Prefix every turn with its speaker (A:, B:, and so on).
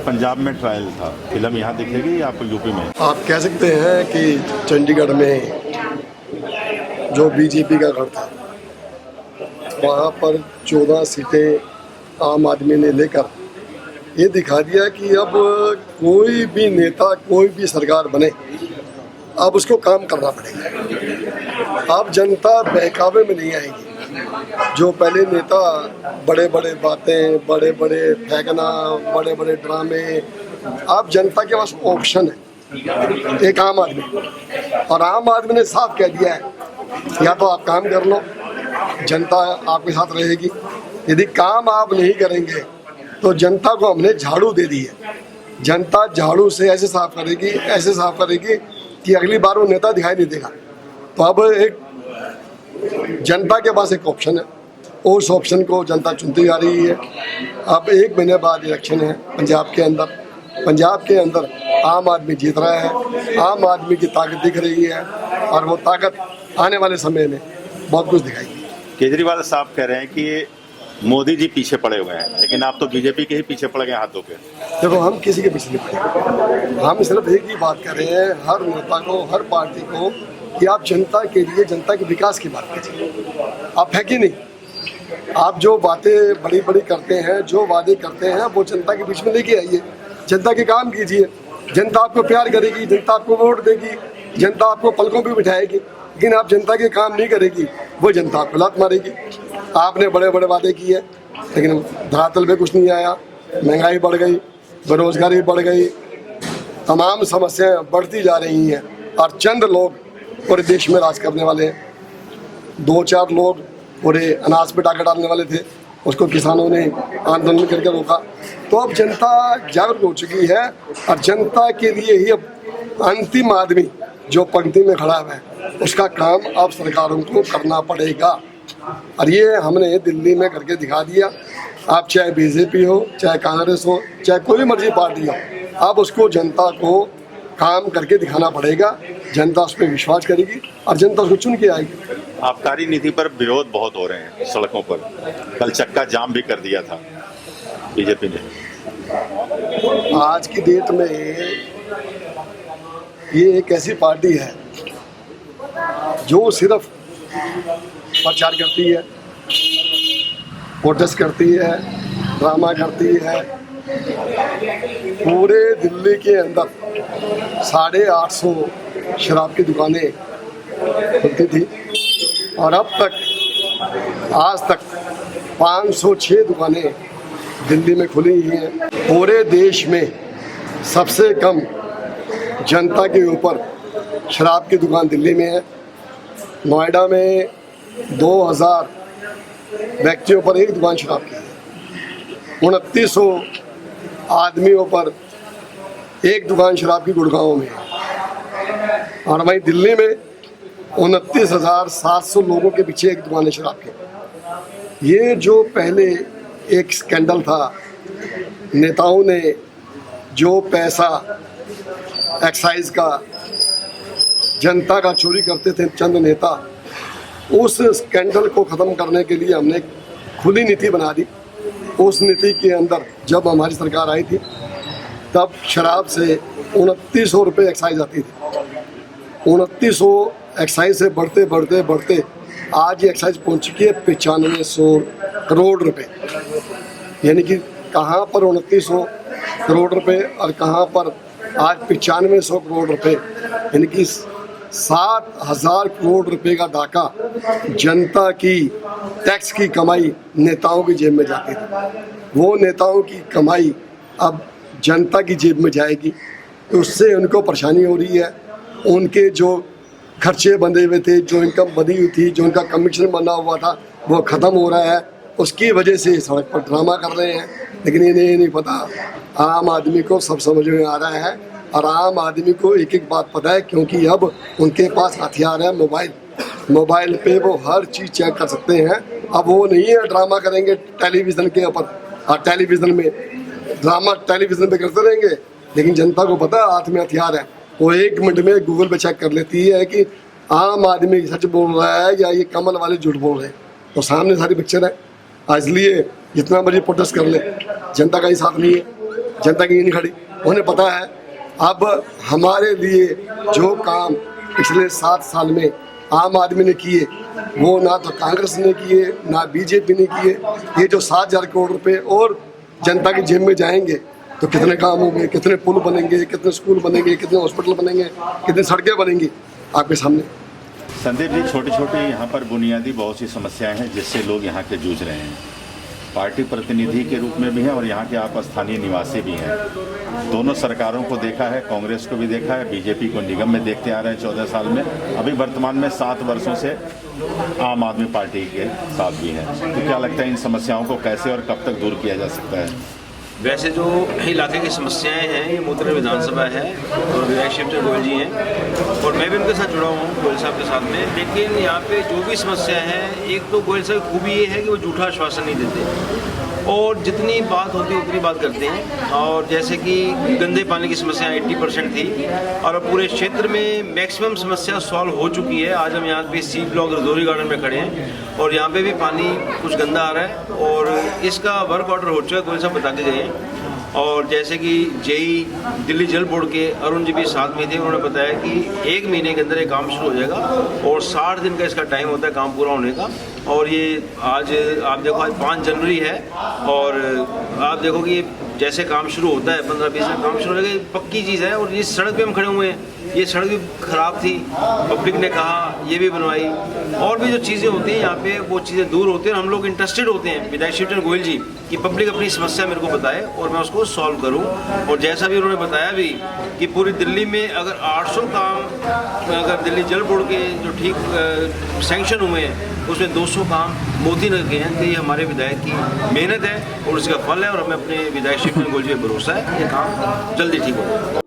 A: पंजाब में ट्रायल था, फिल्म यहाँ दिखेगी या आप यूपी में?
B: आप कह सकते हैं कि चंडीगढ़ में जो बीजेपी का गढ़ था, वहाँ पर 14 सीटें आम आदमी ने लेकर ये दिखा दिया कि अब कोई भी नेता, कोई भी सरकार बने, अब उसको काम करना पड़ेगा। अब जनता बहकावे में नहीं आएगी। जो पहले नेता बड़े बड़े बातें, बड़े बड़े फेंकना, बड़े बड़े ड्रामे, अब जनता के पास ऑप्शन है, एक आम आदमी। और आम आदमी ने साफ कह दिया है, या तो आप काम कर लो, जनता आपके साथ रहेगी। यदि काम आप नहीं करेंगे तो जनता को हमने झाड़ू दे दी है। जनता झाड़ू से ऐसे साफ करेगी, ऐसे साफ करेगी कि अगली बार वो नेता दिखाई नहीं देगा। तो अब एक जनता के पास एक ऑप्शन है, उस ऑप्शन को जनता चुनती जा रही है। अब 1 महीने बाद इलेक्शन है पंजाब के अंदर। पंजाब के अंदर आम आदमी जीत रहा है, आम आदमी की ताकत दिख रही है और वो ताकत आने वाले समय में बहुत कुछ दिखाएगी।
A: केजरीवाल साहब कह रहे हैं कि मोदी जी पीछे पड़े हुए हैं, लेकिन आप तो बीजेपी के ही पीछे पड़ गए हाथों के।
B: देखो, हम किसी के पीछे नहीं पड़े, हम सिर्फ एक ही बात कर रहे हैं हर नेता को, हर पार्टी को, कि आप जनता के लिए, जनता के विकास की बात कीजिए। आप है कि नहीं? आप जो बातें बड़ी बड़ी करते हैं, जो वादे करते हैं, वो जनता के बीच में लेके आइए, जनता के काम कीजिए। जनता आपको प्यार करेगी, जनता आपको वोट देगी, जनता आपको पलकों पे बिठाएगी। लेकिन आप जनता के काम नहीं करेगी, वो जनता आपको लात मारेगी। आपने बड़े बड़े वादे किए, लेकिन धरातल पे कुछ नहीं आया। महंगाई बढ़ गई, बेरोजगारी बढ़ गई, तमाम समस्याएं बढ़ती जा रही हैं और चंद लोग पूरे देश में राज करने वाले हैं। 2-4 लोग पूरे अनाज पे टाका डालने वाले थे, उसको किसानों ने आंदोलन करके रोका। तो अब जनता जागरूक हो चुकी है और जनता के लिए ही अब अंतिम आदमी जो पंक्ति में खड़ा है, उसका काम अब सरकारों को करना पड़ेगा। और ये हमने दिल्ली में करके दिखा दिया। आप चाहे बीजेपी हो, चाहे कांग्रेस हो, चाहे कोई मर्जी पार्टी हो, अब उसको जनता को काम करके दिखाना पड़ेगा। जनता उस पर विश्वास करेगी और जनता उसको चुन के आएगी।
A: आबकारी नीति पर विरोध बहुत हो रहे हैं सड़कों पर, कल चक्का जाम भी कर दिया था बीजेपी ने।
B: आज की डेट में ये एक ऐसी पार्टी है जो सिर्फ प्रचार करती है, प्रोटेस्ट करती है, ड्रामा करती है। पूरे दिल्ली के अंदर 850 शराब की दुकानें खुलती थी और अब तक, आज तक 506 दुकानें दिल्ली में खुली हुई हैं। पूरे देश में सबसे कम जनता के ऊपर शराब की दुकान दिल्ली में है। नोएडा में 2000 व्यक्तियों पर एक दुकान शराब की है। 2900 आदमियों पर एक दुकान शराब की गुड़गांव में है। और वहीं दिल्ली में 29,700 लोगों के पीछे एक दुकान है शराब की। ये जो पहले एक स्कैंडल था, नेताओं ने जो पैसा एक्साइज का जनता का चोरी करते थे चंद नेता, उस स्कैंडल को ख़त्म करने के लिए हमने खुली नीति बना दी। उस नीति के अंदर जब हमारी सरकार आई थी, तब शराब से 2900 रुपये एक्साइज आती थी। 2900 एक्साइज से बढ़ते बढ़ते बढ़ते आज ये एक्साइज पहुंच चुकी है 9500 करोड़ रुपए। यानी कि कहाँ पर 2900 करोड़ रुपए और कहाँ पर आज 9500 करोड़ रुपए, यानी कि 7000 करोड़ रुपए का डाका जनता की टैक्स की कमाई नेताओं की जेब में जाती थी। वो नेताओं की कमाई अब जनता की जेब में जाएगी, तो उससे उनको परेशानी हो रही है। उनके जो खर्चे बंधे हुए थे, जो इनकम बनी हुई थी, जो उनका कमीशन बना हुआ था, वो ख़त्म हो रहा है। उसकी वजह से सड़क पर ड्रामा कर रहे हैं। लेकिन इन्हें नहीं पता, आम आदमी को सब समझ में आ रहा है और आम आदमी को एक एक बात पता है, क्योंकि अब उनके पास हथियार है मोबाइल पे वो हर चीज़ चेक कर सकते हैं। अब वो नहीं है ड्रामा करेंगे टेलीविज़न के ऊपर, और टेलीविज़न में ड्रामा टेलीविज़न पे करते रहेंगे, लेकिन जनता को पता है हाथ में हथियार है। वो 1 मिनट में गूगल पे चेक कर लेती है कि आम आदमी सच बोल रहा है या ये कमल वाले झूठ बोल रहे हैं। तो सामने सारी पिक्चर है। इसलिए जितना मर्जी प्रोटेस्ट कर ले, जनता का ही साथ नहीं है। जनता की नहीं खड़ी। उन्हें पता है अब हमारे लिए जो काम पिछले 7 साल में आम आदमी ने किए वो ना तो कांग्रेस ने किए ना बीजेपी ने किए। ये जो 7,000 करोड़ रुपए और जनता की जेब में जाएंगे तो कितने काम होंगे, कितने पुल बनेंगे, कितने स्कूल बनेंगे, कितने हॉस्पिटल बनेंगे, कितनी सड़कें बनेंगी आपके सामने।
A: संदीप जी, छोटी छोटी यहाँ पर बुनियादी बहुत सी समस्याएं हैं जिससे लोग यहाँ के जूझ रहे हैं। पार्टी प्रतिनिधि के रूप में भी हैं और यहाँ के आप स्थानीय निवासी भी हैं। दोनों सरकारों को देखा है, कांग्रेस को भी देखा है, बीजेपी को निगम में देखते आ रहे हैं 14 साल में। अभी वर्तमान में 7 वर्षों से आम आदमी पार्टी के साथ भी हैं। तो क्या लगता है इन समस्याओं को कैसे और कब तक दूर किया जा सकता है?
C: वैसे जो इलाके की समस्याएं हैं, ये मोतरा विधानसभा है और विधायक शिवचंद्र गोयल जी हैं और मैं भी उनके साथ जुड़ा हूँ, गोयल साहब के साथ में। लेकिन यहाँ पे जो भी समस्या है, एक तो गोयल साहब की खूबी ये है कि वो झूठा आश्वासन नहीं देते और जितनी बात होती है उतनी बात करते हैं। और जैसे कि गंदे पानी की समस्या 80% थी और अब पूरे क्षेत्र में मैक्सिमम समस्या सॉल्व हो चुकी है। आज हम यहाँ पे सी ब्लॉक रजौरी गार्डन में खड़े हैं और यहाँ पे भी पानी कुछ गंदा आ रहा है और इसका वर्क ऑर्डर हो चुका है, गोयल साहब बता के गए हैं। और जैसे कि जेई दिल्ली जल बोर्ड के अरुण जी भी साथ में थे, उन्होंने बताया कि 1 महीने के अंदर ये काम शुरू हो जाएगा और 60 दिन का इसका टाइम होता है काम पूरा होने का। और ये आज आप देखो, आज 5 जनवरी है और आप देखो कि जैसे काम शुरू होता है 15-20 दिन काम शुरू हो जाएगा। पक्की चीज़ है। और इस सड़क पे हम खड़े हुए हैं, ये सड़क भी ख़राब थी, पब्लिक ने कहा ये भी बनवाई। और भी जो चीज़ें होती हैं यहाँ पे वो चीज़ें दूर होती हैं। हम लोग इंटरेस्टेड होते हैं विधायक शिवचंद्र गोयल जी कि पब्लिक अपनी समस्या मेरे को बताए और मैं उसको सॉल्व करूं। और जैसा भी उन्होंने बताया भी कि पूरी दिल्ली में अगर 800 काम अगर दिल्ली जल बोर्ड के जो ठीक सैंक्शन हुए हैं उसमें 200 काम मोदी नगर के हैं। तो ये हमारे विधायक की मेहनत है और उसका फल है और हमें अपने विधायक शिवचंद्र गोयल जी पर भरोसा है ये काम जल्दी ठीक होगा।